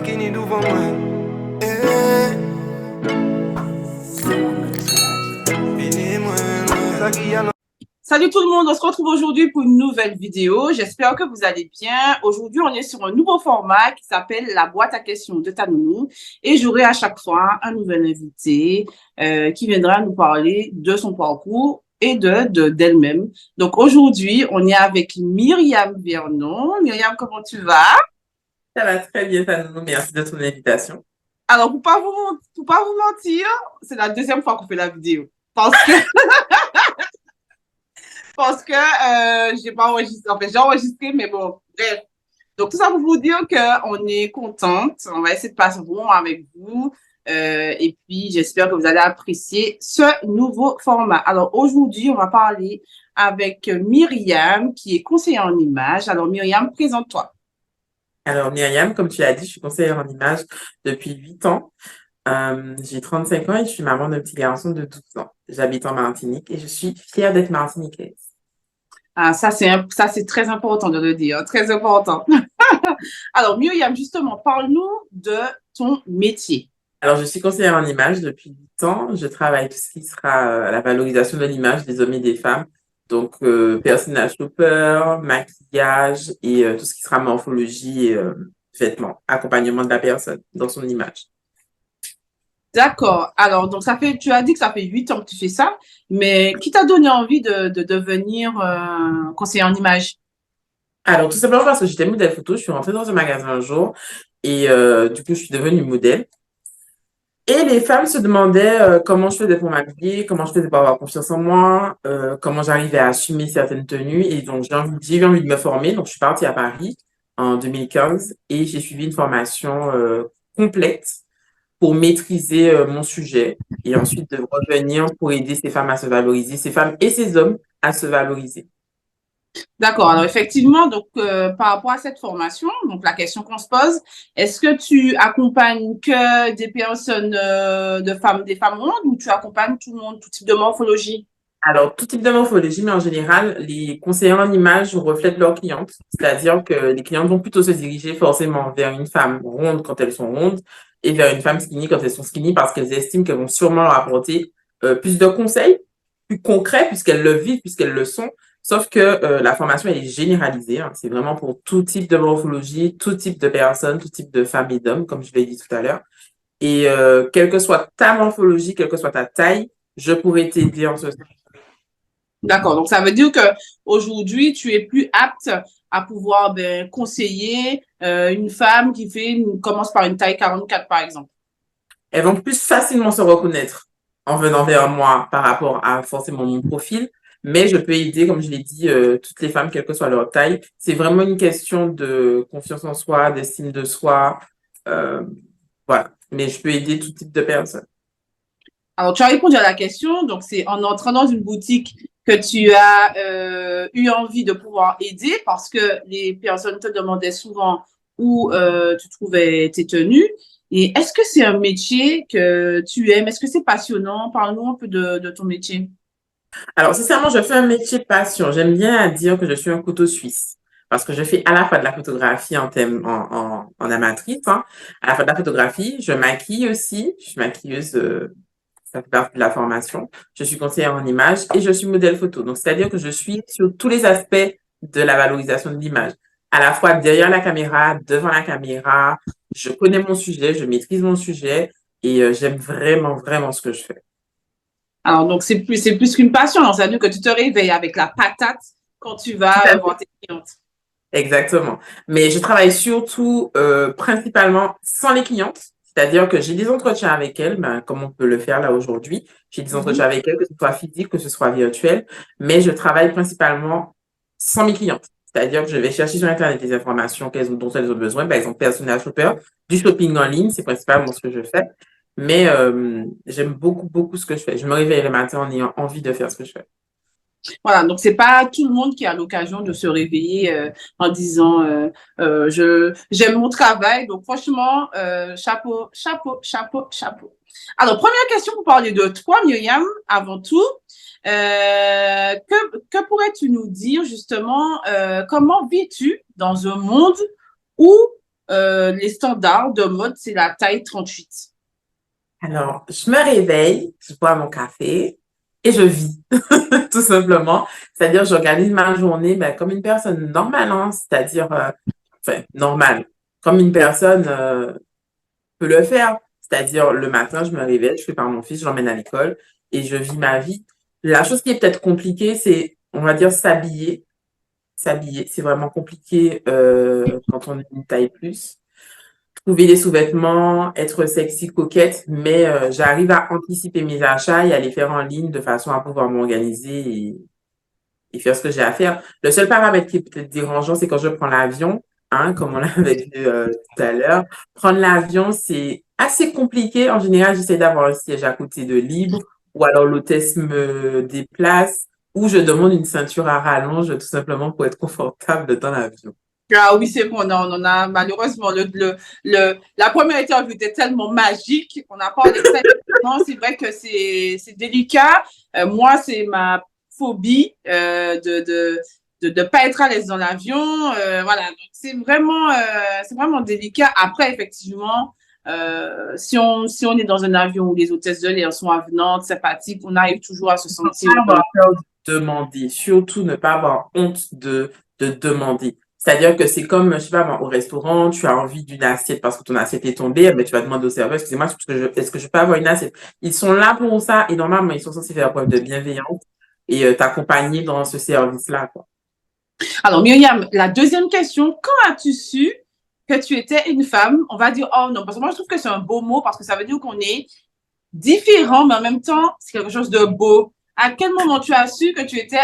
qui ni devant moi. Eh, fini moi, ça qui a Salut tout le monde, on se retrouve aujourd'hui pour une nouvelle vidéo. J'espère que vous allez bien. Aujourd'hui, on est sur un nouveau format qui s'appelle la boîte à questions de Tanonou et j'aurai à chaque fois un nouvel invité qui viendra nous parler de son parcours et d'elle-même. Donc aujourd'hui, on est avec Myriam Vernon. Myriam, comment tu vas? Ça va très bien, Fanou. Merci de ton invitation. Alors, pour pas vous mentir, c'est la deuxième fois qu'on fait la vidéo parce que j'ai pas enregistré. En fait, j'ai enregistré, mais bon, bref. Donc, tout ça pour vous dire qu'on est contente. On va essayer de passer un bon moment avec vous. Et puis, j'espère que vous allez apprécier ce nouveau format. Alors, aujourd'hui, on va parler avec Myriam, qui est conseillère en images. Alors, Myriam, présente-toi. Alors, Myriam, comme tu l'as dit, je suis conseillère en images depuis 8 ans. J'ai 35 ans et je suis maman d'un petit garçon de 12 ans. J'habite en Martinique et je suis fière d'être martiniquaise. Ah, ça, c'est très important de le dire. Très important. Alors, Myriam, justement, parle-nous de ton métier. Alors, je suis conseillère en images depuis 8 ans. Je travaille tout ce qui sera la valorisation de l'image des hommes et des femmes. Donc, personnage shopper, maquillage et tout ce qui sera morphologie et vêtements, accompagnement de la personne dans son image. D'accord. Alors, donc tu as dit que ça fait 8 ans que tu fais ça, mais qui t'a donné envie de devenir conseiller en image? Alors, tout simplement parce que j'étais modèle photo, je suis rentrée dans un magasin un jour et du coup, je suis devenue modèle. Et les femmes se demandaient comment je faisais pour m'habiller, comment je faisais pour avoir confiance en moi, comment j'arrivais à assumer certaines tenues. Et donc, j'ai eu envie de me former. Donc, je suis partie à Paris en 2015 et j'ai suivi une formation complète pour maîtriser mon sujet et ensuite de revenir pour aider ces femmes à se valoriser, ces femmes et ces hommes à se valoriser. D'accord. Alors, effectivement, donc, par rapport à cette formation, donc, la question qu'on se pose, est-ce que tu accompagnes que des personnes, des femmes rondes ou tu accompagnes tout le monde, tout type de morphologie? Alors, tout type de morphologie, mais en général, les conseillers en image reflètent leurs clientes. C'est-à-dire que les clientes vont plutôt se diriger forcément vers une femme ronde quand elles sont rondes et vers une femme skinny quand elles sont skinny parce qu'elles estiment qu'elles vont sûrement leur apporter plus de conseils, plus concrets puisqu'elles le vivent, puisqu'elles le sont. Sauf que la formation, elle est généralisée, hein. C'est vraiment pour tout type de morphologie, tout type de personnes, tout type de femmes et d'hommes, comme je l'ai dit tout à l'heure. Et quelle que soit ta morphologie, quelle que soit ta taille, je pourrais t'aider en ce sens. D'accord. Donc, ça veut dire que aujourd'hui, tu es plus apte à pouvoir conseiller une femme commence par une taille 44, par exemple. Elles vont plus facilement se reconnaître en venant vers moi par rapport à forcément mon profil. Mais je peux aider, comme je l'ai dit, toutes les femmes, quelle que soit leur taille. C'est vraiment une question de confiance en soi, d'estime de soi. Euh, voilà. Mais je peux aider tout type de personnes. Alors, tu as répondu à la question. Donc, c'est en entrant dans une boutique que tu as eu envie de pouvoir aider parce que les personnes te demandaient souvent où tu trouvais tes tenues. Et est-ce que c'est un métier que tu aimes? Est-ce que c'est passionnant? Parle-nous un peu de ton métier. Alors, sincèrement, je fais un métier passion. J'aime bien dire que je suis un couteau suisse. Parce que je fais à la fois de la photographie en amatrice, hein, à la fois de la photographie, je maquille aussi. Je suis maquilleuse, ça fait partie de la formation. Je suis conseillère en image et je suis modèle photo. Donc, c'est-à-dire que je suis sur tous les aspects de la valorisation de l'image. À la fois derrière la caméra, devant la caméra. Je connais mon sujet, je maîtrise mon sujet et j'aime vraiment, vraiment ce que je fais. Alors, donc, c'est plus qu'une passion. Alors, c'est-à-dire que tu te réveilles avec la patate quand tu Tout vas à fait. voir tes clientes. Exactement. Mais je travaille surtout, principalement sans les clientes. C'est-à-dire que j'ai des entretiens avec elles, ben, comme on peut le faire là aujourd'hui. J'ai des entretiens Mhm. avec elles, que ce soit physique, que ce soit virtuel. Mais je travaille principalement sans mes clientes. C'est-à-dire que je vais chercher sur Internet des informations dont elles ont besoin. Par exemple, personnel shopper, du shopping en ligne, c'est principalement ce que je fais. Mais j'aime beaucoup, beaucoup ce que je fais. Je me réveille le matin en ayant envie de faire ce que je fais. Voilà, donc c'est pas tout le monde qui a l'occasion de se réveiller en disant j'aime mon travail. Donc franchement, chapeau, chapeau, chapeau, chapeau. Alors, première question pour parler de toi, Myriam, avant tout. Que pourrais-tu nous dire justement comment vis-tu dans un monde où les standards de mode, c'est la taille 38. Alors, je me réveille, je bois mon café et je vis, tout simplement. C'est-à-dire, j'organise ma journée ben, comme une personne normale, hein, c'est-à-dire, enfin, normale, comme une personne peut le faire. C'est-à-dire, le matin, je me réveille, je prépare mon fils, je l'emmène à l'école et je vis ma vie. La chose qui est peut-être compliquée, c'est, on va dire, s'habiller. S'habiller, c'est vraiment compliqué quand on est une taille plus. Trouver des sous-vêtements, être sexy, coquette, mais j'arrive à anticiper mes achats et à les faire en ligne de façon à pouvoir m'organiser et faire ce que j'ai à faire. Le seul paramètre qui est peut-être dérangeant, c'est quand je prends l'avion, hein, comme on l'avait vu tout à l'heure. Prendre l'avion, c'est assez compliqué. En général, j'essaie d'avoir un siège à côté de libre ou alors l'hôtesse me déplace ou je demande une ceinture à rallonge tout simplement pour être confortable dans l'avion. Ah oui, c'est bon, on en a malheureusement la première interview était tellement magique qu'on a parlé de ça. C'est vrai que c'est délicat. Moi, c'est ma phobie de pas être à l'aise dans l'avion. Voilà, donc c'est vraiment délicat. Après, effectivement, si on est dans un avion où les hôtesses de l'air sont avenantes, sympathiques, on arrive toujours à se sentir. Avoir peur de demander, surtout ne pas avoir honte de demander. C'est-à-dire que c'est comme, je sais pas, moi, au restaurant, tu as envie d'une assiette parce que ton assiette est tombée, mais tu vas demander au serveur, excusez-moi, est-ce que je peux avoir une assiette? Ils sont là pour ça et normalement, ils sont censés faire preuve de bienveillance et t'accompagner dans ce service-là, quoi. Alors, Myriam, la deuxième question, quand as-tu su que tu étais une femme? On va dire, oh non, parce que moi, je trouve que c'est un beau mot parce que ça veut dire qu'on est différent, mais en même temps, c'est quelque chose de beau. À quel moment tu as su que tu étais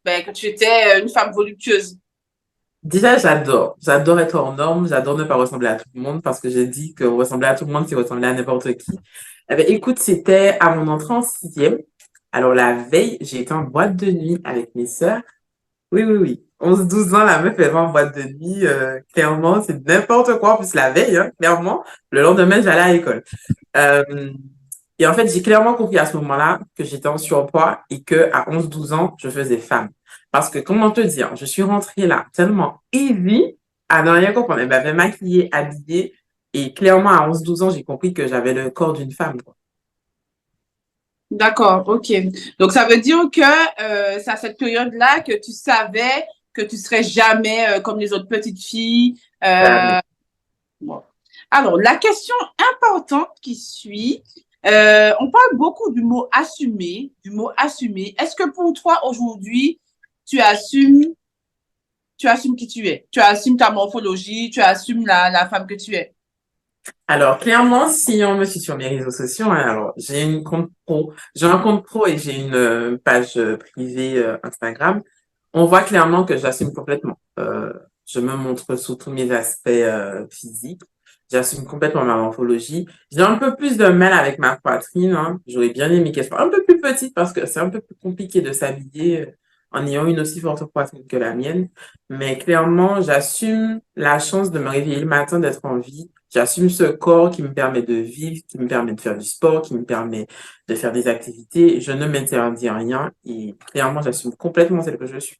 que tu étais une femme voluptueuse? Déjà, j'adore. J'adore être hors norme. J'adore ne pas ressembler à tout le monde parce que j'ai dit que ressembler à tout le monde, c'est ressembler à n'importe qui. Eh ben, écoute, c'était à mon entrée en sixième. Alors, la veille, j'ai été en boîte de nuit avec mes sœurs. Oui, oui, oui. 11-12 ans, la meuf, elle va en boîte de nuit. Clairement, c'est n'importe quoi. En plus, la veille, hein, clairement. Le lendemain, j'allais à l'école. Euh, et en fait, j'ai clairement compris à ce moment-là que j'étais en surpoids et que à 11-12 ans, je faisais femme. Parce que, comment te dire, je suis rentrée là tellement easy à ne rien comprendre. Elle m'avait maquillée, habillée. Et clairement, à 11-12 ans, j'ai compris que j'avais le corps d'une femme, quoi. D'accord, ok. Donc, ça veut dire que c'est à cette période-là que tu savais que tu serais jamais comme les autres petites filles. Jamais. Bon. Alors, la question importante qui suit, on parle beaucoup du mot assumer, du mot assumer. Est-ce que pour toi, aujourd'hui, tu assumes, tu assumes qui tu es? Tu assumes ta morphologie, tu assumes la femme que tu es? Alors, clairement, si on me suit sur mes réseaux sociaux, hein, alors j'ai une compte pro, j'ai un compte pro et j'ai une page privée Instagram. On voit clairement que j'assume complètement. Je me montre sous tous mes aspects physiques. J'assume complètement ma morphologie. J'ai un peu plus de mal avec ma poitrine, hein. J'aurais bien aimé qu'elle soit un peu plus petite parce que c'est un peu plus compliqué de s'habiller en ayant une aussi forte poitrine que la mienne. Mais clairement, j'assume la chance de me réveiller le matin, d'être en vie. J'assume ce corps qui me permet de vivre, qui me permet de faire du sport, qui me permet de faire des activités. Je ne m'interdis rien et clairement, j'assume complètement celle que je suis.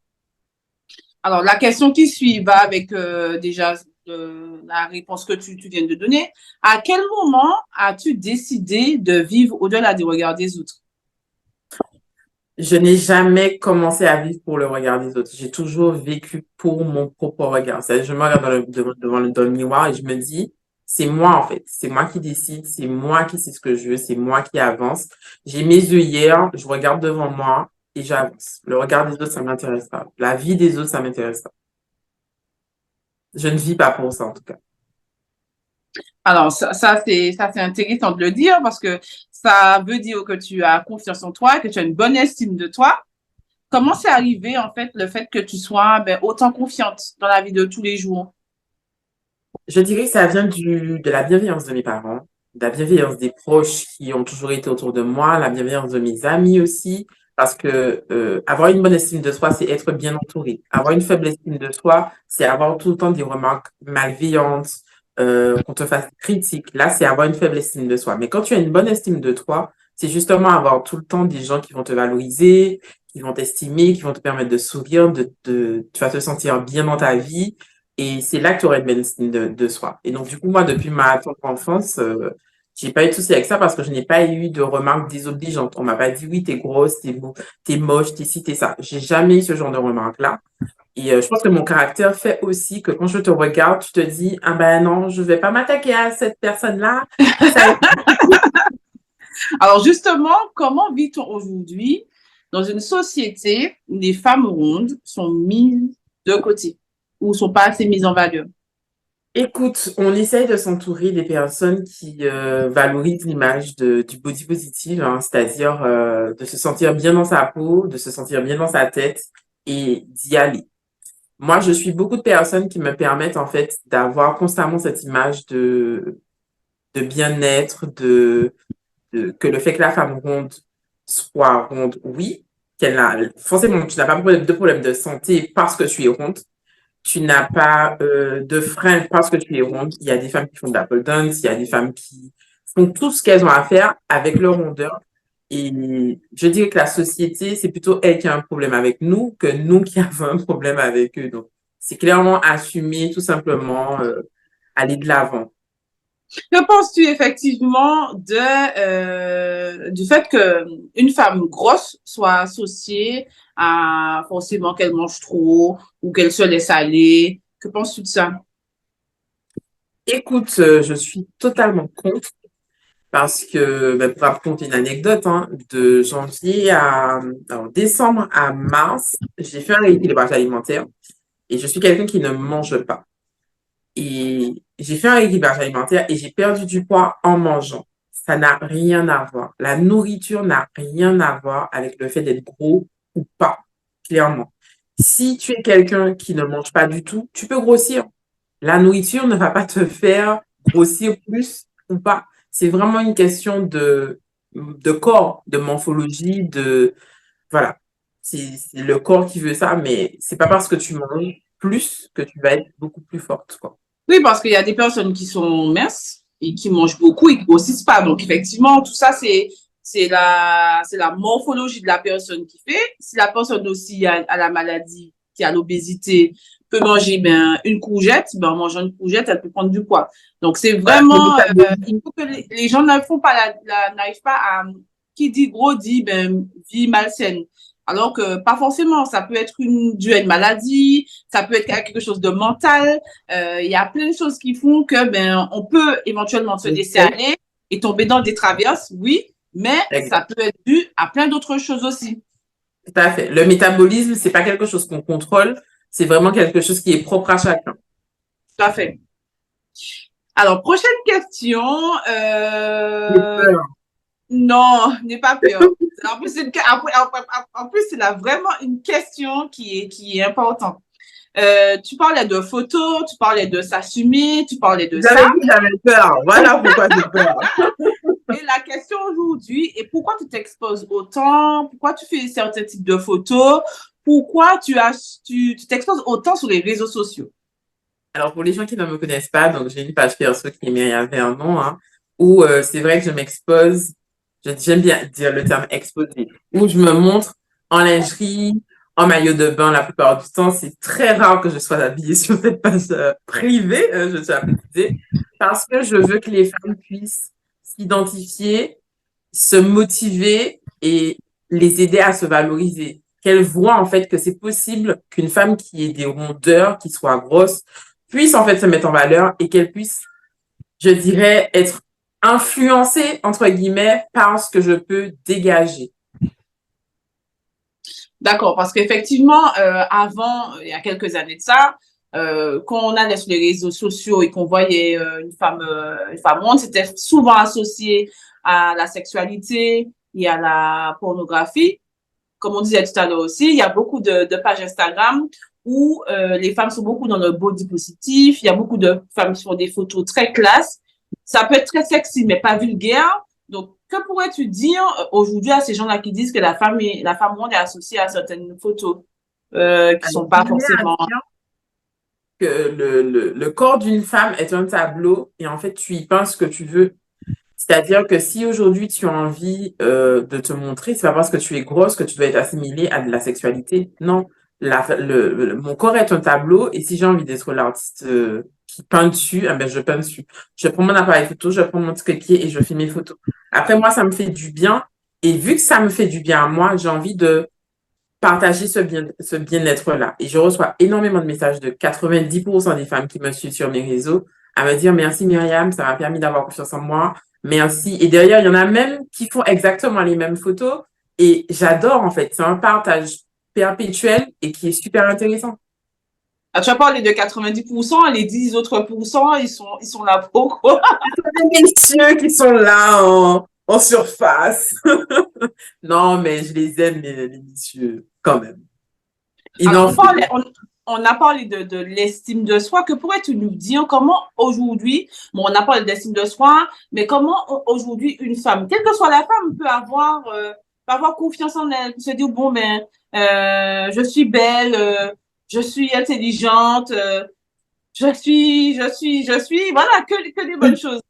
Alors, la question qui suit va avec déjà la réponse que tu viens de donner. À quel moment as-tu décidé de vivre au-delà des regards des autres? Je n'ai jamais commencé à vivre pour le regard des autres. J'ai toujours vécu pour mon propre regard. C'est-à-dire, je me regarde dans le miroir et je me dis, c'est moi en fait. C'est moi qui décide, c'est moi qui sais ce que je veux, c'est moi qui avance. J'ai mes œillères, je regarde devant moi et j'avance. Le regard des autres, ça m'intéresse pas. La vie des autres, ça m'intéresse pas. Je ne vis pas pour ça en tout cas. Alors, ça, c'est intéressant de le dire parce que ça veut dire que tu as confiance en toi, que tu as une bonne estime de toi. Comment c'est arrivé, en fait, le fait que tu sois autant confiante dans la vie de tous les jours? Je dirais que ça vient de la bienveillance de mes parents, de la bienveillance des proches qui ont toujours été autour de moi, la bienveillance de mes amis aussi, parce que avoir une bonne estime de soi, c'est être bien entouré. Avoir une faible estime de soi, c'est avoir tout le temps des remarques malveillantes, qu'on te fasse des critiques. Là, c'est avoir une faible estime de soi. Mais quand tu as une bonne estime de toi, c'est justement avoir tout le temps des gens qui vont te valoriser, qui vont t'estimer, qui vont te permettre de sourire, tu vas te sentir bien dans ta vie Et c'est là que tu aurais une belle estime de soi. Et donc, du coup, moi, depuis ma tendre enfance, j'ai pas eu de souci avec ça parce que je n'ai pas eu de remarques désobligeantes. On m'a pas dit, oui, t'es grosse, t'es moche, t'es ci, t'es ça. J'ai jamais eu ce genre de remarques-là. Et je pense que mon caractère fait aussi que quand je te regarde, tu te dis, ah ben non, je vais pas m'attaquer à cette personne-là. Ça, Alors justement, comment vit-on aujourd'hui dans une société où les femmes rondes sont mises de côté ou sont pas assez mises en valeur? écoute, on essaye de s'entourer des personnes qui valorisent l'image du body positive, hein, c'est-à-dire de se sentir bien dans sa peau, de se sentir bien dans sa tête et d'y aller. Moi, je suis beaucoup de personnes qui me permettent en fait d'avoir constamment cette image de bien-être, que le fait que la femme ronde soit ronde, oui, qu'elle a forcément, tu n'as pas de problème de santé parce que tu es ronde. Tu n'as pas de frein parce que tu es ronde. Il y a des femmes qui font de la pole dance, il y a des femmes qui font tout ce qu'elles ont à faire avec leur rondeur. Et je dirais que la société, c'est plutôt elle qui a un problème avec nous que nous qui avons un problème avec eux. Donc, c'est clairement assumer, tout simplement, aller de l'avant. Que penses-tu effectivement du fait que une femme grosse soit associée à forcément qu'elle mange trop ou qu'elle se laisse aller? Que penses-tu de ça? Écoute, je suis totalement contre parce que, ben, pour raconter une anecdote, hein, de janvier alors, décembre à mars, j'ai fait un rééquilibrage alimentaire et je suis quelqu'un qui ne mange pas. Et j'ai fait un rééquilibrage alimentaire et j'ai perdu du poids en mangeant. Ça n'a rien à voir. La nourriture n'a rien à voir avec le fait d'être gros ou pas, clairement. Si tu es quelqu'un qui ne mange pas du tout, tu peux grossir. La nourriture ne va pas te faire grossir plus ou pas. C'est vraiment une question de corps, de morphologie, voilà. C'est le corps qui veut ça, mais c'est pas parce que tu manges plus que tu vas être beaucoup plus forte, quoi. Oui, parce qu'il y a des personnes qui sont minces et qui mangent beaucoup et qui grossissent pas. Donc, effectivement, tout ça, c'est la morphologie de la personne qui fait. Si la personne aussi a la maladie, qui a l'obésité, peut manger ben, une courgette, ben, en mangeant une courgette, elle peut prendre du poids. Donc, c'est Voilà, le vraiment, il métabolisme. faut que les gens ne font pas n'arrivent pas à, qui dit gros dit, ben, vie malsaine. Alors que pas forcément, ça peut être dû à une maladie, ça peut être quelque chose de mental. Il y a plein de choses qui font que ben on peut éventuellement se laisser aller et tomber dans des traverses, oui, mais ça Exact. peut être dû à plein d'autres choses aussi. Tout à fait. Le métabolisme, c'est pas quelque chose qu'on contrôle, c'est vraiment quelque chose qui est propre à chacun. Tout à fait. Alors, prochaine question. J'ai peur. Non, n'aie pas peur. En plus, en plus, c'est là vraiment une question qui est importante. Tu parlais de photos, tu parlais de s'assumer, tu parlais de J'avais ça. dit que j'avais peur. Voilà pourquoi j'ai peur. Et la question aujourd'hui est pourquoi tu t'exposes autant? Pourquoi tu fais certains types de photos? Pourquoi tu t'exposes autant sur les réseaux sociaux? Alors, pour les gens qui ne me connaissent pas, donc j'ai une page perso qui est Myriam Vernon, hein, où c'est vrai que je m'expose, j'aime bien dire le terme exposé, où je me montre en lingerie, en maillot de bain la plupart du temps. C'est très rare que je sois habillée sur cette page privée, je suis à préciser, parce que je veux que les femmes puissent s'identifier, se motiver et les aider à se valoriser. Qu'elles voient en fait que c'est possible qu'une femme qui ait des rondeurs, qui soit grosse, puisse en fait se mettre en valeur et qu'elle puisse, je dirais, être influencée, entre guillemets, par ce que je peux dégager. D'accord, parce qu'effectivement, avant, il y a quelques années de ça, quand on allait sur les réseaux sociaux et qu'on voyait une femme ronde, c'était souvent associé à la sexualité et à la pornographie. Comme on disait tout à l'heure aussi, il y a beaucoup de pages Instagram où les femmes sont beaucoup dans le body positif. Il y a beaucoup de femmes qui font des photos très classe. Ça peut être très sexy, mais pas vulgaire. Donc, que pourrais-tu dire aujourd'hui à ces gens-là qui disent que la femme ronde est associée à certaines photos qui Alors, sont pas je dirais à forcément. dire que le corps d'une femme est un tableau et en fait, tu y peins ce que tu veux. C'est-à-dire que si aujourd'hui tu as envie de te montrer, c'est pas parce que tu es grosse que tu dois être assimilée à de la sexualité. Non, mon corps est un tableau et si j'ai envie d'être l'artiste qui peint dessus, eh ben, je peins dessus. Je prends mon appareil photo, je prends mon petit coquille et je fais mes photos. Après, moi, ça me fait du bien. Et vu que ça me fait du bien à moi, j'ai envie de partager ce bien-être-là. Et je reçois énormément de messages de 90% des femmes qui me suivent sur mes réseaux à me dire merci Myriam, ça m'a permis d'avoir confiance en moi. Merci. Et derrière, il y en a même qui font exactement les mêmes photos. Et j'adore, en fait. C'est un partage perpétuel et qui est super intéressant. Ah, tu as parlé de 90%, les 10 autres pourcents, ils sont là pour quoi? Les messieurs qui sont là en surface. Non, mais je les aime, les messieurs, quand même. Il Alors, en faut. on a parlé de l'estime de soi. Que pourrais-tu nous dire comment aujourd'hui, bon, on a parlé de l'estime de soi, mais comment aujourd'hui une femme, quelle que soit la femme, peut avoir confiance en elle, peut se dire, bon, ben, je suis belle, je suis intelligente, je suis, voilà, que des bonnes choses.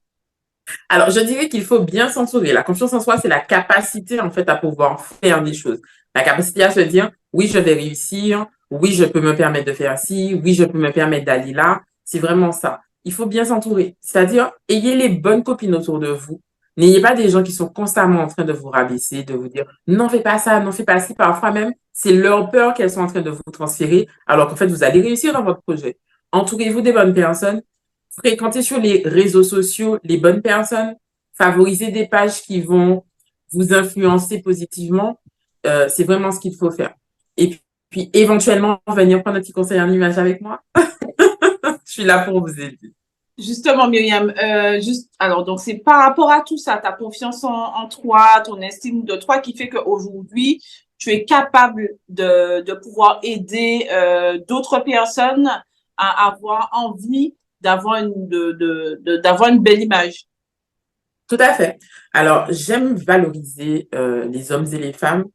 Alors, je dirais qu'il faut bien s'entourer. La confiance en soi, c'est la capacité, en fait, à pouvoir faire des choses. La capacité à se dire, oui, je vais réussir. Oui, je peux me permettre de faire ci. Oui, je peux me permettre d'aller là. C'est vraiment ça. Il faut bien s'entourer. C'est-à-dire, ayez les bonnes copines autour de vous. N'ayez pas des gens qui sont constamment en train de vous rabaisser, de vous dire, non, fais pas ça, non, fais pas ci. Parfois même, c'est leur peur qu'elles sont en train de vous transférer, alors qu'en fait, vous allez réussir dans votre projet. Entourez-vous des bonnes personnes. Fréquenter sur les réseaux sociaux les bonnes personnes, favoriser des pages qui vont vous influencer positivement, c'est vraiment ce qu'il faut faire. Et puis, éventuellement, venir prendre un petit conseil en image avec moi. Je suis là pour vous aider. Justement, Myriam, alors, donc, c'est par rapport à tout ça, ta confiance en toi, ton estime de toi qui fait qu'aujourd'hui, tu es capable de pouvoir aider d'autres personnes à avoir envie d'avoir une belle image. Tout à fait. Alors, j'aime valoriser les hommes et les femmes,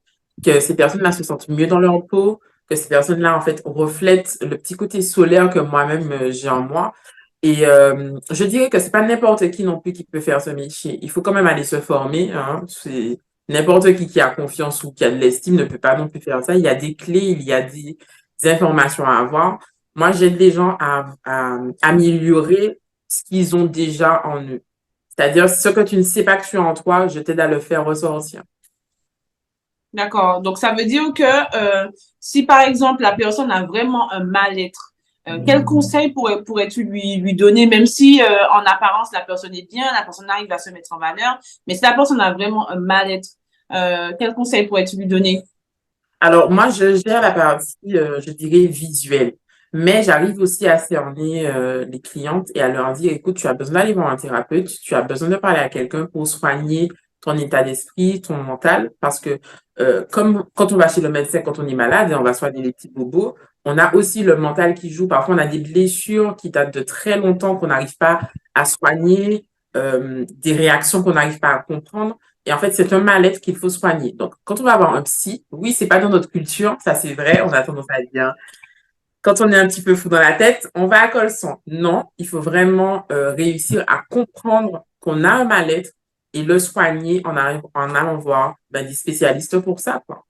que ces personnes-là se sentent mieux dans leur peau, que ces personnes-là, en fait, reflètent le petit côté solaire que moi-même j'ai en moi. Et je dirais que c'est pas n'importe qui non plus qui peut faire ce métier. Il faut quand même aller se former, hein. C'est n'importe qui a confiance ou qui a de l'estime ne peut pas non plus faire ça. Il y a des clés, il y a des informations à avoir. Moi, j'aide les gens à améliorer ce qu'ils ont déjà en eux. C'est-à-dire, ce que tu ne sais pas que tu as en toi, je t'aide à le faire ressortir. D'accord. Donc, ça veut dire que si, par exemple, la personne a vraiment un mal-être, quel conseil pourrais-tu lui donner, même si en apparence, la personne est bien, la personne arrive à se mettre en valeur, mais si la personne a vraiment un mal-être, quel conseil pourrais-tu lui donner? Alors, moi, je gère la partie, je dirais, visuelle. Mais j'arrive aussi à cerner les clientes et à leur dire, écoute, tu as besoin d'aller voir un thérapeute, tu as besoin de parler à quelqu'un pour soigner ton état d'esprit, ton mental, parce que comme quand on va chez le médecin, quand on est malade et on va soigner les petits bobos, on a aussi le mental qui joue. Parfois, on a des blessures qui datent de très longtemps qu'on n'arrive pas à soigner, des réactions qu'on n'arrive pas à comprendre. Et en fait, c'est un mal-être qu'il faut soigner. Donc, quand on va avoir un psy, oui, c'est pas dans notre culture, ça c'est vrai, on a tendance à dire, quand on est un petit peu fou dans la tête, on va à col-son. Non, il faut vraiment réussir à comprendre qu'on a un mal-être et le soigner en allant voir des spécialistes pour ça, quoi.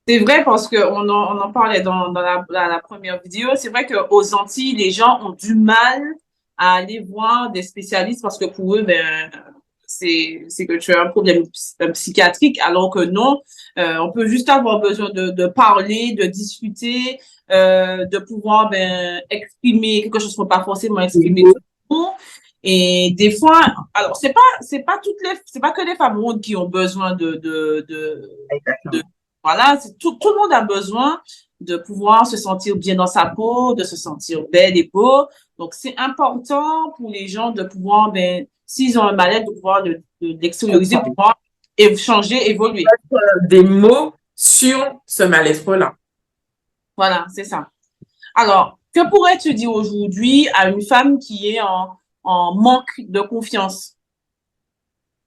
C'est vrai parce on en parlait dans la première vidéo. C'est vrai qu'aux Antilles, les gens ont du mal à aller voir des spécialistes parce que pour eux, ben, c'est que tu as un problème psychiatrique, alors que non, on peut juste avoir besoin de parler, de discuter, de pouvoir ben, exprimer quelque chose qu'on peut pas forcément exprimer tout le monde. Et des fois, alors c'est pas que les femmes rondes qui ont besoin de Exactement. voilà, tout le monde a besoin de pouvoir se sentir bien dans sa peau, de se sentir belle et beau. Donc, c'est important pour les gens de pouvoir, ben, s'ils ont un mal-être, de pouvoir l'extérioriser, pour pouvoir changer, évoluer. Des mots sur ce mal-être-là. Voilà, c'est ça. Alors, que pourrais-tu dire aujourd'hui à une femme qui est en manque de confiance?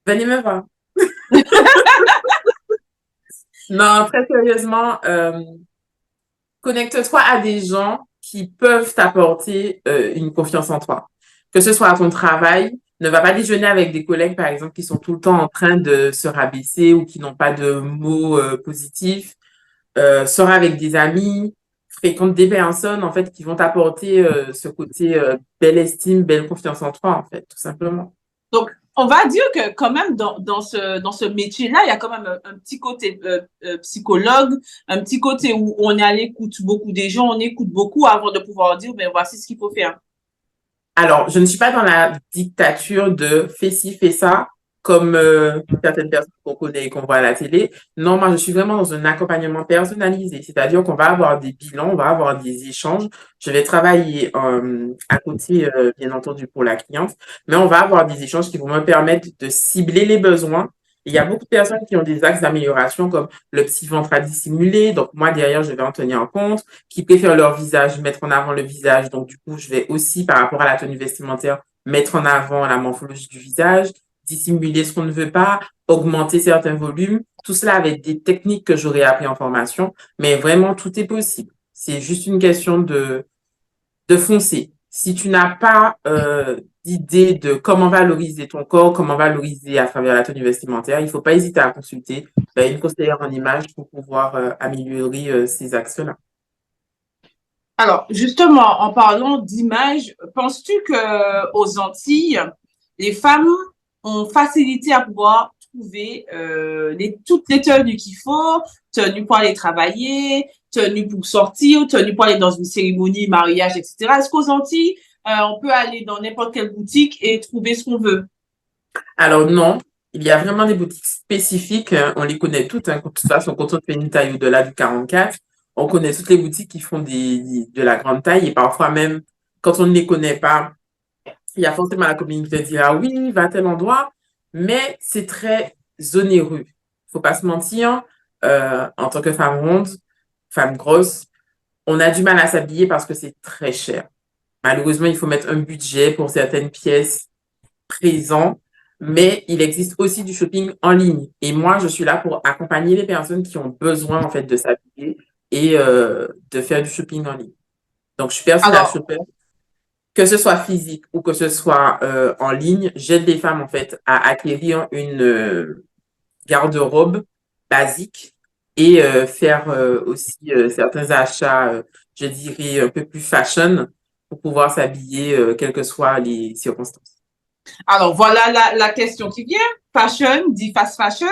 Venez me voir. Non, très sérieusement, connecte-toi à des gens qui peuvent t'apporter une confiance en toi. Que ce soit à ton travail, ne va pas déjeuner avec des collègues, par exemple, qui sont tout le temps en train de se rabaisser ou qui n'ont pas de mots positifs. Sors avec des amis, fréquentes des personnes, en fait, qui vont t'apporter ce côté belle estime, belle confiance en toi, en fait, tout simplement. Donc, on va dire que quand même dans ce métier-là, il y a quand même un petit côté psychologue, un petit côté où on est à l'écoute beaucoup des gens, on écoute beaucoup avant de pouvoir dire, ben voici ce qu'il faut faire. Alors, je ne suis pas dans la dictature de fais ci, fais ça, comme certaines personnes qu'on connaît et qu'on voit à la télé. Non, moi, je suis vraiment dans un accompagnement personnalisé. C'est-à-dire qu'on va avoir des bilans, on va avoir des échanges. Je vais travailler à côté, bien entendu, pour la cliente, mais on va avoir des échanges qui vont me permettre de cibler les besoins. Il y a beaucoup de personnes qui ont des axes d'amélioration comme le petit ventre à dissimuler. Donc, moi, derrière, je vais en tenir compte qui préfèrent leur visage, mettre en avant le visage. Donc, du coup, je vais aussi, par rapport à la tenue vestimentaire, mettre en avant la morphologie du visage, dissimuler ce qu'on ne veut pas, augmenter certains volumes. Tout cela avec des techniques que j'aurais appris en formation. Mais vraiment, tout est possible. C'est juste une question de foncer. Si tu n'as pas d'idée de comment valoriser ton corps, comment valoriser à travers la tenue vestimentaire, il ne faut pas hésiter à consulter une conseillère en image pour pouvoir améliorer ces axes-là. Alors, justement, en parlant d'image, penses-tu que aux Antilles, les femmes ont facilité à pouvoir trouver toutes les tenues qu'il faut, tenues pour aller travailler, tenues pour sortir, tenues pour aller dans une cérémonie, mariage, etc. Est-ce qu'aux Antilles, on peut aller dans n'importe quelle boutique et trouver ce qu'on veut? Alors non, il y a vraiment des boutiques spécifiques, on les connaît toutes, hein, de toute façon, quand on fait une taille au-delà du 44, on connaît toutes les boutiques qui font de la grande taille et parfois même, quand on ne les connaît pas, il y a forcément la copine qui te dira oui, va à tel endroit, mais c'est très onéreux. Faut pas se mentir, en tant que femme ronde, femme grosse, on a du mal à s'habiller parce que c'est très cher. Malheureusement, il faut mettre un budget pour certaines pièces présent, mais il existe aussi du shopping en ligne. Et moi, je suis là pour accompagner les personnes qui ont besoin, en fait, de s'habiller et de faire du shopping en ligne. Donc, je suis personne à Alors, shopper, que ce soit physique ou que ce soit en ligne. J'aide les femmes, en fait, à acquérir une garde-robe basique et faire aussi certains achats, je dirais, un peu plus fashion pour pouvoir s'habiller, quelles que soient les circonstances. alors, voilà la question qui vient. Fashion, dit fast fashion.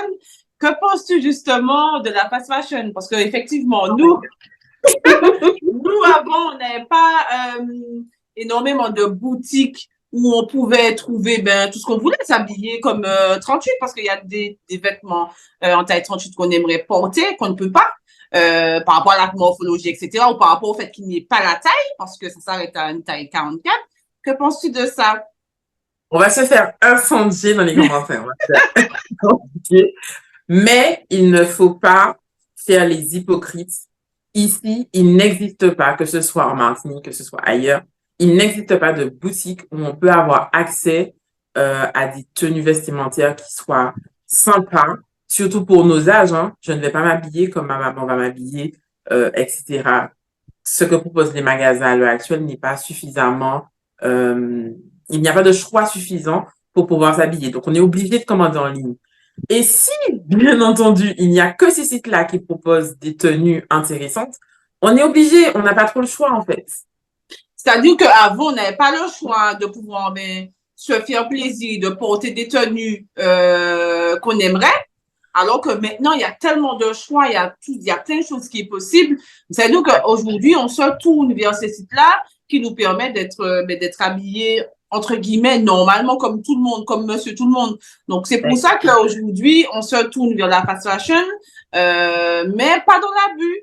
Que penses-tu justement de la fast fashion? Parce que effectivement, nous avant, on n'avait pas énormément de boutiques où on pouvait trouver ben, tout ce qu'on voulait, s'habiller comme 38, parce qu'il y a des vêtements en taille 38 qu'on aimerait porter, qu'on ne peut pas, par rapport à la morphologie, etc., ou par rapport au fait qu'il n'y ait pas la taille, parce que ça s'arrête à une taille 44. Que penses-tu de ça? On va se faire incendier dans les commentaires. On va se faire incendier. Mais il ne faut pas faire les hypocrites. Ici, il n'existe pas, que ce soit en Martinique, que ce soit ailleurs, il n'existe pas de boutique où on peut avoir accès à des tenues vestimentaires qui soient sympas, surtout pour nos âges. Hein. Je ne vais pas m'habiller comme ma maman va m'habiller, etc. Ce que proposent les magasins à l'heure actuelle n'est pas suffisamment, euh, il n'y a pas de choix suffisant pour pouvoir s'habiller. Donc, on est obligé de commander en ligne. Et si, bien entendu, il n'y a que ces sites-là qui proposent des tenues intéressantes, on est obligé, on n'a pas trop le choix, en fait. C'est-à-dire qu'avant, on n'avait pas le choix de pouvoir ben, se faire plaisir, de porter des tenues qu'on aimerait. Alors que maintenant, il y a tellement de choix, il y a plein de choses qui est possible. C'est-à-dire qu'aujourd'hui, on se tourne vers ces sites-là qui nous permettent d'être habillés, entre guillemets, normalement, comme tout le monde, comme monsieur tout le monde. Donc, c'est pour ça qu'aujourd'hui, on se tourne vers la fast fashion, mais pas dans l'abus.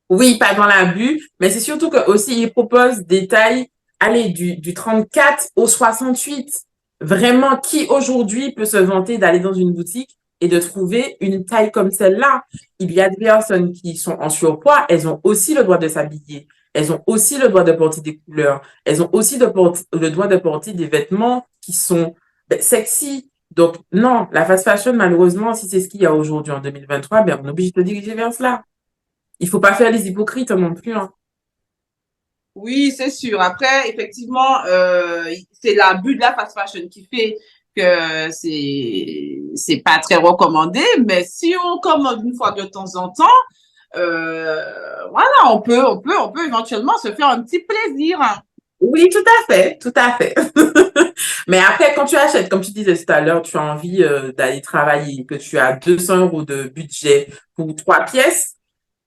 Oui, pas dans l'abus, mais c'est surtout que aussi ils proposent des tailles, allez, du 34 au 68. Vraiment, qui aujourd'hui peut se vanter d'aller dans une boutique et de trouver une taille comme celle-là? Il y a des personnes qui sont en surpoids, elles ont aussi le droit de s'habiller. Elles ont aussi le droit de porter des couleurs. Elles ont aussi le droit de porter des vêtements qui sont sexy. Donc, non, la fast fashion, malheureusement, si c'est ce qu'il y a aujourd'hui en 2023, ben, on est obligé de se diriger vers cela. Il faut pas faire les hypocrites non plus. Hein. Oui, c'est sûr. Après, effectivement, c'est l'abus de la fast fashion qui fait que c'est pas très recommandé. Mais si on commande une fois de temps en temps, voilà, on peut éventuellement se faire un petit plaisir. Oui, tout à fait, tout à fait. Mais après, quand tu achètes, comme tu disais tout à l'heure, tu as envie d'aller travailler, que tu as 200 euros de budget pour 3 pièces,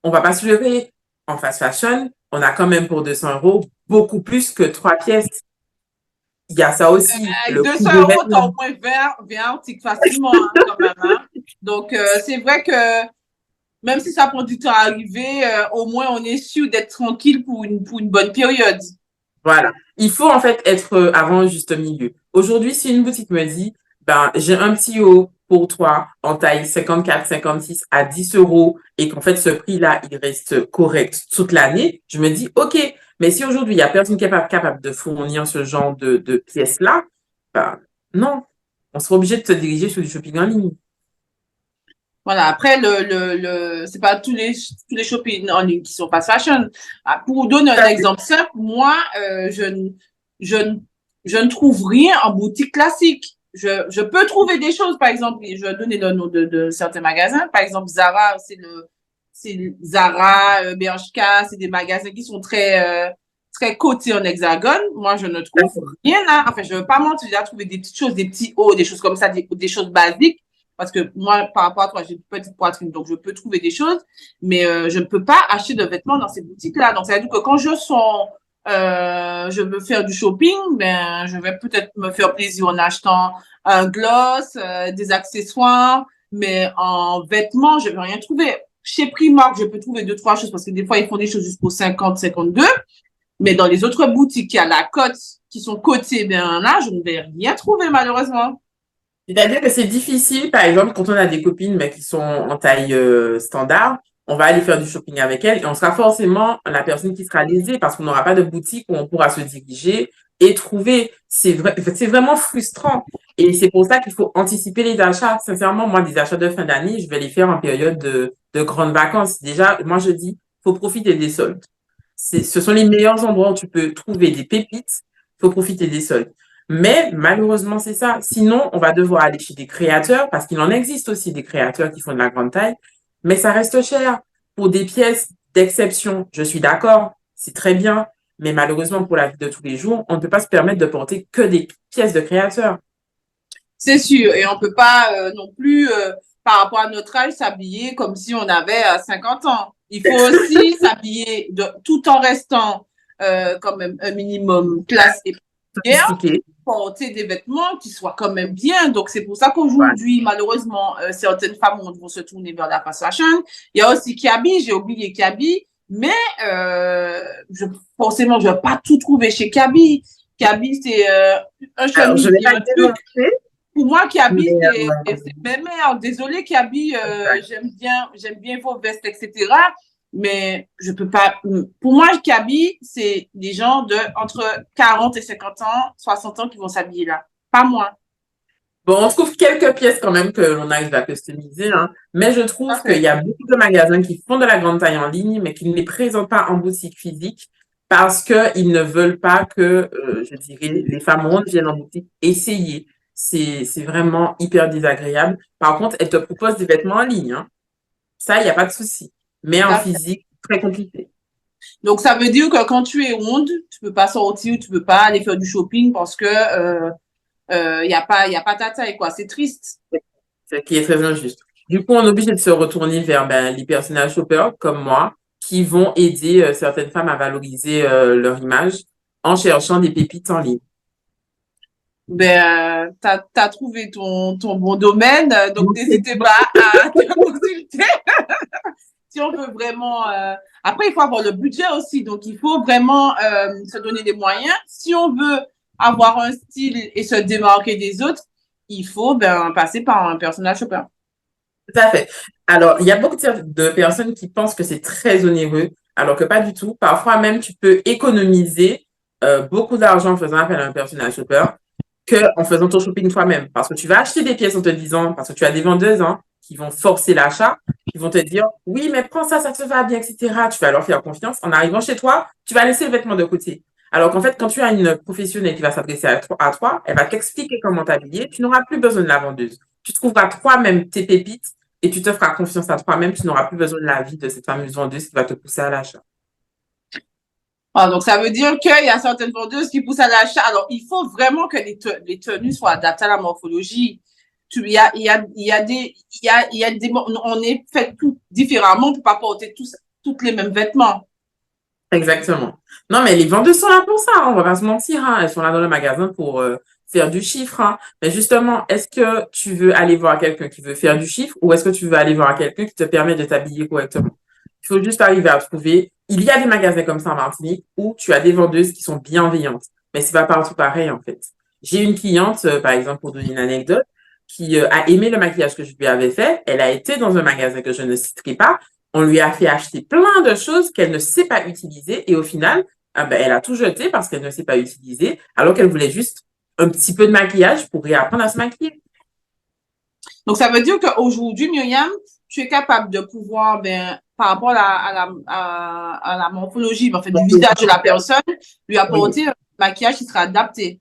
on va pas se leurrer. En fast fashion, on a quand même pour 200 euros beaucoup plus que 3 pièces. Il y a ça aussi, Avec le coût 200 de euros, t'as au vêtements. moins 20 articles facilement, hein, quand même. Hein. Donc, c'est vrai que même si ça prend du temps à arriver, au moins on est sûr d'être tranquille pour une bonne période. Voilà. Il faut en fait être avant un juste milieu. Aujourd'hui, si une boutique me dit, ben, j'ai un petit haut pour toi en taille 54, 56 à 10 euros et qu'en fait, ce prix-là, il reste correct toute l'année, je me dis, OK. Mais si aujourd'hui, il y a personne qui est pas capable de fournir ce genre de pièces-là, ben, non. On sera obligé de se diriger sur du shopping en ligne. Voilà. Après, c'est pas tous les shopping en ligne qui sont fast fashion. Ah, pour vous donner un exemple simple, moi, je, ne- je ne trouve rien en boutique classique. Je peux trouver des choses, par exemple, je vais donner le nom de certains magasins. Par exemple, Zara, c'est Zara, Bershka, c'est des magasins qui sont très cotés en hexagone. Moi, je ne trouve rien là. Enfin, je veux pas mentir, j'ai trouvé des petites choses, des petits hauts, des choses comme ça, des choses basiques. Parce que moi, par rapport à toi, j'ai une petite poitrine, donc je peux trouver des choses, mais je ne peux pas acheter de vêtements dans ces boutiques-là. Donc, ça veut dire que quand je veux faire du shopping, ben, je vais peut-être me faire plaisir en achetant un gloss, des accessoires, mais en vêtements, je ne vais rien trouver. Chez Primark, je peux trouver deux, trois choses parce que des fois, ils font des choses jusqu'au 50, 52. Mais dans les autres boutiques qui a la cote, qui sont cotées, ben là, je ne vais rien trouver, malheureusement. C'est-à-dire que c'est difficile, par exemple, quand on a des copines mais qui sont en taille standard, on va aller faire du shopping avec elles et on sera forcément la personne qui sera lésée parce qu'on n'aura pas de boutique où on pourra se diriger et trouver. C'est vraiment frustrant. Et c'est pour ça qu'il faut anticiper les achats. Sincèrement, moi, des achats de fin d'année, je vais les faire en période de grandes vacances. Déjà, moi, je dis, faut profiter des soldes. Ce sont les meilleurs endroits où tu peux trouver des pépites. Faut profiter des soldes. Mais malheureusement, c'est ça. Sinon, on va devoir aller chez des créateurs, parce qu'il en existe aussi des créateurs qui font de la grande taille, mais ça reste cher. Pour des pièces d'exception, je suis d'accord, c'est très bien, mais malheureusement, pour la vie de tous les jours, on ne peut pas se permettre de porter que des pièces de créateurs. C'est sûr. Et on peut pas non plus, par rapport à notre âge, s'habiller comme si on avait 50 ans. Il faut aussi s'habiller tout en restant quand même un minimum classe et populaire, Sophistiqué. porter des vêtements qui soient quand même bien. Donc, c'est pour ça Voilà. qu'aujourd'hui, malheureusement, certaines femmes vont se tourner vers la fast fashion. Il y a aussi Kiabi, j'ai oublié Kiabi, mais forcément, je ne vais pas tout trouver chez Kiabi. Kiabi, c'est un Alors, je chemise vais et pas un le truc. dénoncer, Pour moi, Kiabi, mais c'est mes mères. Désolée, Kiabi, j'aime bien vos vestes, etc. Mais je peux pas. Pour moi, Kiabi, c'est des gens de entre 40 et 50 ans, 60 ans qui vont s'habiller là. Pas moi. bon, on trouve quelques pièces quand même que l'on arrive à customiser, hein, mais je trouve qu'il y a beaucoup de magasins qui font de la grande taille en ligne, mais qui ne les présentent pas en boutique physique parce qu'ils ne veulent pas que, je dirais, les femmes rondes viennent en boutique essayer. C'est vraiment hyper désagréable. Par contre, elles te proposent des vêtements en ligne, hein. Ça, il n'y a pas de souci. Mais en physique, très compliqué. Donc, ça veut dire que quand tu es ronde, tu peux pas sortir, tu peux pas aller faire du shopping parce que y a pas ta taille, quoi. C'est triste. Ce qui est très injuste. Du coup, on est obligé de se retourner vers les personal shoppers comme moi qui vont aider certaines femmes à valoriser leur image en cherchant des pépites en ligne. Ben, t'as trouvé ton bon domaine, donc n'hésitez pas à te consulter si on veut vraiment. Après, il faut avoir le budget aussi, donc il faut vraiment se donner des moyens. Si on veut avoir un style et se démarquer des autres, il faut passer par un personnage shopper. Tout à fait. Alors, il y a beaucoup de personnes qui pensent que c'est très onéreux, alors que pas du tout. Parfois même, tu peux économiser beaucoup d'argent en faisant appel à un personal shopper que en faisant ton shopping toi-même. Parce que tu vas acheter des pièces en te disant, parce que tu as des vendeuses qui vont forcer l'achat, qui vont te dire, oui, mais prends ça, ça te va bien, etc. Tu vas leur faire confiance. En arrivant chez toi, tu vas laisser le vêtement de côté. Alors qu'en fait, quand tu as une professionnelle qui va s'adresser à toi, elle va t'expliquer comment t'habiller. Tu n'auras plus besoin de la vendeuse. Tu trouveras toi-même tes pépites et tu te feras confiance à toi-même, tu n'auras plus besoin de l'avis de cette fameuse vendeuse qui va te pousser à l'achat. Ah, donc, ça veut dire qu'il y a certaines vendeuses qui poussent à l'achat. Alors, il faut vraiment que les tenues soient adaptées à la morphologie. Il y a, il y a, il y a des, il y a des, on est fait tout différemment pour pas porter toutes les mêmes vêtements. Exactement. Non, mais les vendeuses sont là pour ça, hein, on va pas se mentir, hein. Elles sont là dans le magasin pour faire du chiffre, hein. Mais justement, est-ce que tu veux aller voir quelqu'un qui veut faire du chiffre ou est-ce que tu veux aller voir quelqu'un qui te permet de t'habiller correctement? Il faut juste arriver à trouver. Il y a des magasins comme ça en Martinique où tu as des vendeuses qui sont bienveillantes, mais c'est pas partout pareil en fait. J'ai une cliente, par exemple, pour donner une anecdote, qui a aimé le maquillage que je lui avais fait. Elle a été dans un magasin que je ne citerai pas. On lui a fait acheter plein de choses qu'elle ne sait pas utiliser et au final, ah ben, elle a tout jeté parce qu'elle ne sait pas utiliser, alors qu'elle voulait juste un petit peu de maquillage pour réapprendre à se maquiller. Donc, ça veut dire qu'aujourd'hui, Myriam, tu es capable de pouvoir, par rapport à la morphologie, en fait, du visage de la personne, lui Oui. apporter un maquillage qui sera adapté.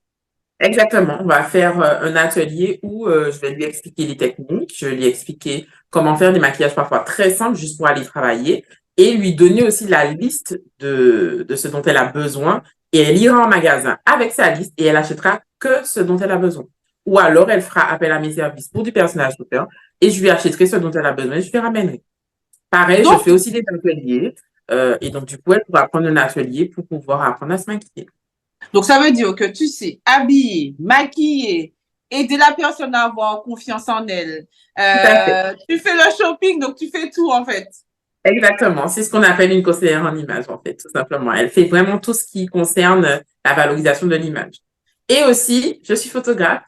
Exactement. On va faire un atelier où je vais lui expliquer les techniques, je vais lui expliquer comment faire des maquillages parfois très simples juste pour aller travailler et lui donner aussi la liste de ce dont elle a besoin et elle ira en magasin avec sa liste et elle achètera que ce dont elle a besoin. Ou alors elle fera appel à mes services pour du personnage shopper et je lui achèterai ce dont elle a besoin et je lui ramènerai. Pareil, je Donc, fais aussi des ateliers et donc du coup elle pourra prendre un atelier pour pouvoir apprendre à se maquiller. Donc, ça veut dire que tu sais habiller, maquiller, aider la personne à avoir confiance en elle. Tout à fait. Tu fais le shopping, donc tu fais tout, en fait. Exactement, c'est ce qu'on appelle une conseillère en image, en fait, tout simplement. Elle fait vraiment tout ce qui concerne la valorisation de l'image. Et aussi, je suis photographe.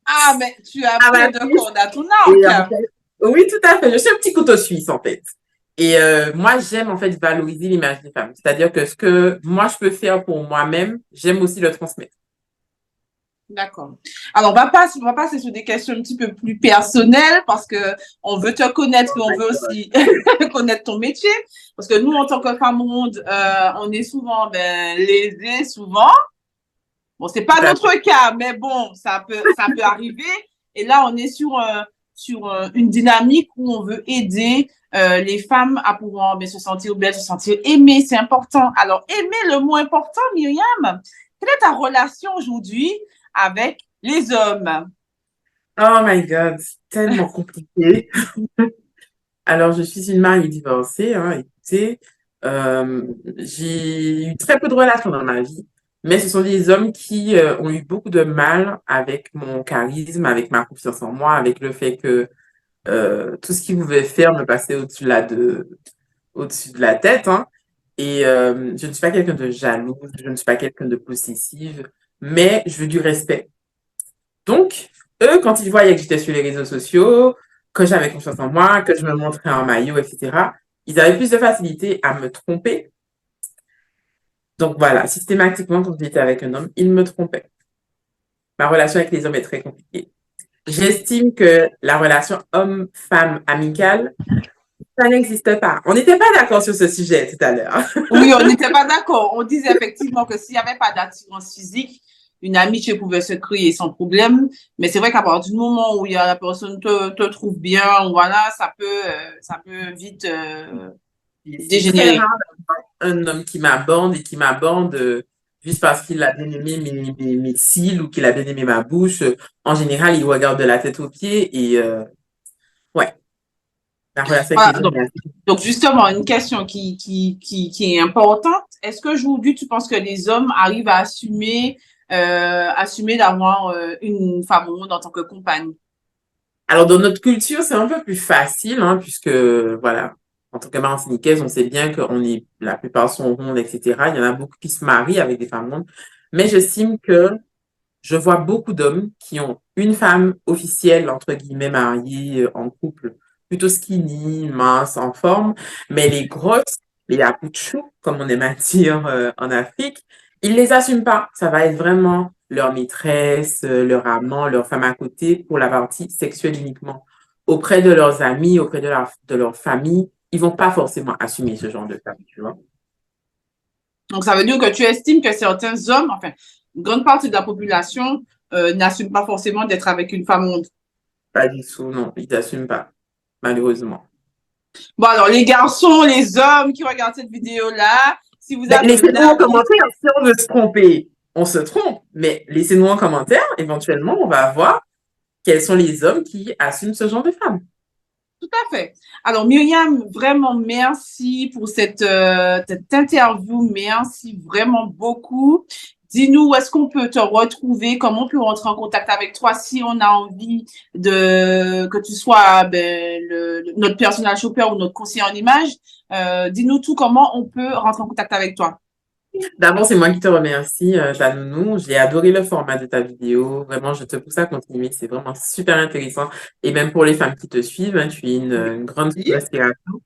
Ah, mais tu as Ah, plein bah, de cordes à ton et arc. en fait, oui, tout à fait. Je suis un petit couteau suisse, en fait. Et moi, j'aime, en fait, valoriser l'image des femmes. C'est-à-dire que ce que moi, je peux faire pour moi-même, j'aime aussi le transmettre. D'accord. Alors, on va passer sur des questions un petit peu plus personnelles parce que on veut te connaître et on veut aussi connaître ton métier. Parce que nous, en tant que femme ronde, on est souvent lésés, souvent. Bon, c'est Tout pas à fait. notre cas, mais bon, ça peut arriver. Et là, on est sur une dynamique où on veut aider les femmes à pouvoir se sentir belles, se sentir aimées. C'est important. Alors, aimer, le mot important, Myriam, quelle est ta relation aujourd'hui avec les hommes? Oh my God, c'est tellement compliqué. Alors, je suis une mariée divorcée, hein, écoutez, j'ai eu très peu de relations dans ma vie, mais ce sont des hommes qui ont eu beaucoup de mal avec mon charisme, avec ma confiance en moi, avec le fait que tout ce qu'ils pouvaient faire me passait au-dessus de la tête, hein. Et je ne suis pas quelqu'un de jalouse, je ne suis pas quelqu'un de possessive, mais je veux du respect. Donc, eux, quand ils voyaient que j'étais sur les réseaux sociaux, que j'avais confiance en moi, que je me montrais en maillot, etc., ils avaient plus de facilité à me tromper. Donc voilà, systématiquement, quand j'étais avec un homme, ils me trompaient. Ma relation avec les hommes est très compliquée. J'estime que la relation homme-femme amicale, ça n'existe pas. On n'était pas d'accord sur ce sujet tout à l'heure. Oui, on n'était pas d'accord. On disait effectivement que s'il n'y avait pas d'attirance physique, une amitié pouvait se créer sans problème. Mais c'est vrai qu'à partir du moment où la personne te trouve bien, voilà, ça peut vite C'est très dégénérer. rare un homme qui m'aborde et qui m'aborde juste parce qu'il a bien aimé mes cils ou qu'il a bien aimé ma bouche. En général, il regarde de la tête aux pieds et ouais, la relation avec Voilà, les hommes est assez... donc justement, une question qui est importante. Est-ce qu'aujourd'hui, tu penses que les hommes arrivent à assumer d'avoir une femme au monde en tant que compagne? Alors, dans notre culture, c'est un peu plus facile, hein, puisque, voilà, en tant que martiniquaise, on sait bien qu'on est, la plupart sont rondes, etc. Il y en a beaucoup qui se marient avec des femmes rondes. Mais j'estime que je vois beaucoup d'hommes qui ont une femme officielle, entre guillemets, mariée, en couple, plutôt skinny, mince, en forme, mais les grosses, les apouchous, comme on aime à dire en Afrique, ils les assument pas. Ça va être vraiment leur maîtresse, leur amant, leur femme à côté pour la partie sexuelle uniquement. Auprès de leurs amis, auprès de leur famille, ils vont pas forcément assumer ce genre de femme, tu vois. Donc, ça veut dire que tu estimes que certains hommes, enfin, une grande partie de la population n'assume pas forcément d'être avec une femme monde. Pas du tout, non, ils n'assument pas. malheureusement. Bon, alors, les garçons, les hommes qui regardent cette vidéo-là, si vous avez Laissez-nous en l'avis, commentaire si on veut se tromper. On se trompe, mais laissez-nous en commentaire. Éventuellement, on va voir quels sont les hommes qui assument ce genre de femmes. tout à fait. Alors, Myriam, vraiment merci pour cette interview. Merci vraiment beaucoup. Dis-nous où est-ce qu'on peut te retrouver, comment on peut rentrer en contact avec toi si on a envie que tu sois notre personal shopper ou notre conseiller en image. Dis-nous tout, comment on peut rentrer en contact avec toi. D'abord, c'est moi qui te remercie, ta nounou. J'ai adoré le format de ta vidéo. Vraiment, je te pousse à continuer. C'est vraiment super intéressant. Et même pour les femmes qui te suivent, hein, tu es une grande Oui. inspiration.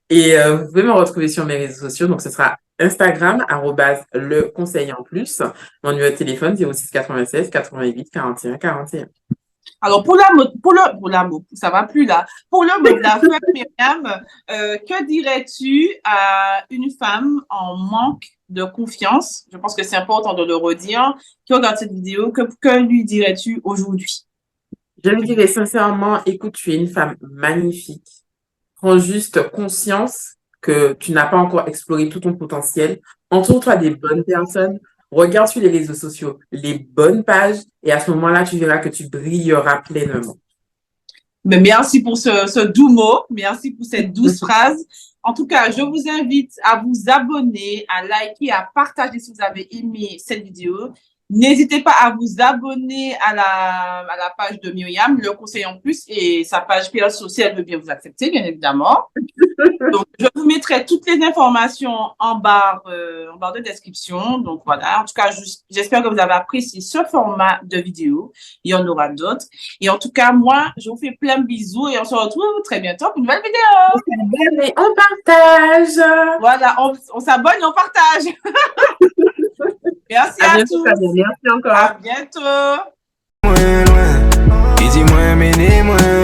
Et vous pouvez me retrouver sur mes réseaux sociaux. Donc, ce sera Instagram, @le conseil en plus. Mon numéro de téléphone, 06 96 88 41 41. Alors, ça va plus là. Pour le mot de la fin, Myriam, que dirais-tu à une femme en manque de confiance? Je pense que c'est important de le redire. Qui regarde cette vidéo, que lui dirais-tu aujourd'hui? Je lui dirais sincèrement, écoute, tu es une femme magnifique. Prends juste conscience que tu n'as pas encore exploré tout ton potentiel. Entoure-toi des bonnes personnes. Regarde sur les réseaux sociaux les bonnes pages et à ce moment-là, tu verras que tu brilleras pleinement. Mais merci pour ce doux mot. Merci pour cette douce phrase. En tout cas, je vous invite à vous abonner, à liker, à partager si vous avez aimé cette vidéo. N'hésitez pas à vous abonner à la page de Myriam, le conseil en plus, et sa page perso si elle veut bien vous accepter, bien évidemment. Donc, je vous mettrai toutes les informations en barre de description. Donc, voilà. En tout cas, j'espère que vous avez apprécié ce format de vidéo. Il y en aura d'autres. Et en tout cas, moi, je vous fais plein de bisous et on se retrouve très bientôt pour une nouvelle vidéo. Et on partage. Voilà, on s'abonne et on partage. Merci à tous. Merci encore. À bientôt. Moins loin, il dit moins, mais né moins.